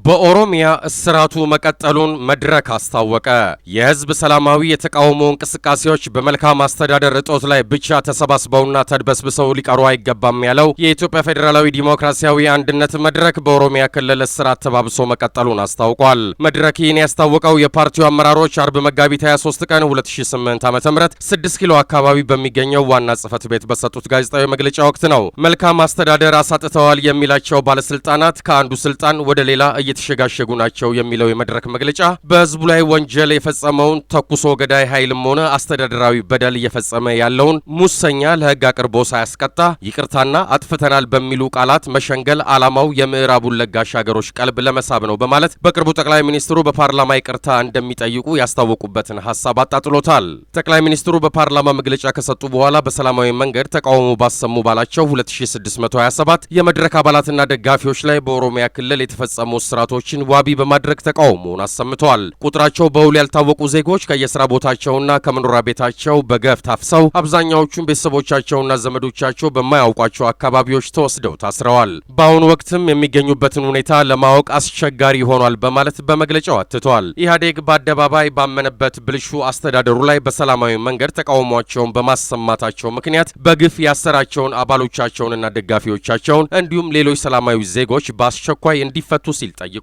በኦሮሚያ እስራቱ መቀጠሉን መድረክ አስታወቀ። የህዝብ ሰላማዊ የተቃውሞ እንቅስቃሴዎች በመልካም አስተዳደር እጦት ላይ ብቻ ተሰባስበውና ተድበስብሰው ሊቀሩ አይገባም ያለው የኢትዮጵያ ፌዴራላዊ ዲሞክራሲያዊ አንድነት መድረክ በኦሮሚያ ክልል እስራት ተባብሶ መቀጠሉን አስታውቋል። መድረክ ይህን ያስታወቀው የፓርቲው አመራሮች አርብ መጋቢት 23 ቀን 2008 ዓ.ም 6 ኪሎ አካባቢ በሚገኘው ዋና ጽህፈት ቤት በሰጡት ጋዜጣዊ መግለጫ ወቅት ነው። መልካም አስተዳደር አሳጥተዋል የሚላቸው ባለስልጣናት ከአንዱ ስልጣን ወደ ሌላ እየተሸጋሸጉ ናቸው የሚለው የመድረክ መግለጫ በህዝቡ ላይ ወንጀል የፈጸመውን ተኩሶ ገዳይ ኃይልም ሆነ አስተዳደራዊ በደል እየፈጸመ ያለውን ሙሰኛ ለህግ አቅርቦ ሳያስቀጣ ይቅርታና አጥፍተናል በሚሉ ቃላት መሸንገል ዓላማው የምዕራቡን ለጋሽ ሀገሮች ቀልብ ለመሳብ ነው በማለት በቅርቡ ጠቅላይ ሚኒስትሩ በፓርላማ ይቅርታ እንደሚጠይቁ ያስታወቁበትን ሐሳብ አጣጥሎታል። ጠቅላይ ሚኒስትሩ በፓርላማ መግለጫ ከሰጡ በኋላ በሰላማዊ መንገድ ተቃውሞ ባሰሙ ባላቸው 2627 የመድረክ አባላትና ደጋፊዎች ላይ በኦሮሚያ ክልል የተፈጸሙ ስራቶችን ዋቢ በማድረግ ተቃውሞውን አሰምተዋል። ቁጥራቸው በውል ያልታወቁ ዜጎች ከየስራ ቦታቸውና ከመኖሪያ ቤታቸው በገፍ ታፍሰው አብዛኛዎቹን ቤተሰቦቻቸውና ዘመዶቻቸው በማያውቋቸው አካባቢዎች ተወስደው ታስረዋል። በአሁኑ ወቅትም የሚገኙበትን ሁኔታ ለማወቅ አስቸጋሪ ሆኗል በማለት በመግለጫው አትተዋል። ኢህአዴግ በአደባባይ ባመነበት ብልሹ አስተዳደሩ ላይ በሰላማዊ መንገድ ተቃውሟቸውን በማሰማታቸው ምክንያት በግፍ ያሰራቸውን አባሎቻቸውንና ደጋፊዎቻቸውን እንዲሁም ሌሎች ሰላማዊ ዜጎች በአስቸኳይ እንዲፈቱ ሲል ጠይቋል።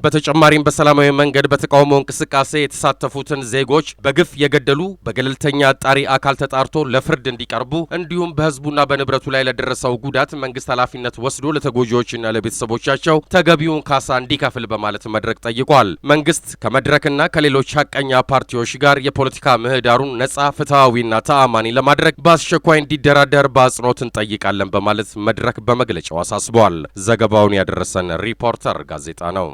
በተጨማሪም በሰላማዊ መንገድ በተቃውሞ እንቅስቃሴ የተሳተፉትን ዜጎች በግፍ የገደሉ በገለልተኛ አጣሪ አካል ተጣርቶ ለፍርድ እንዲቀርቡ እንዲሁም በህዝቡና በንብረቱ ላይ ለደረሰው ጉዳት መንግስት ኃላፊነት ወስዶ ለተጎጂዎችና ለቤተሰቦቻቸው ተገቢውን ካሳ እንዲከፍል በማለት መድረክ ጠይቋል። መንግስት ከመድረክና ከሌሎች ሐቀኛ ፓርቲዎች ጋር የፖለቲካ ምህዳሩን ነጻ፣ ፍትሐዊና ተአማኒ ለማድረግ በአስቸኳይ እንዲደራደር በአጽንኦት እንጠይቃለን በማለት መድረክ በመግለጫው አሳስበዋል። ዘገባውን ያደረሰን ሪፖርተር ጋዜጣ ነው።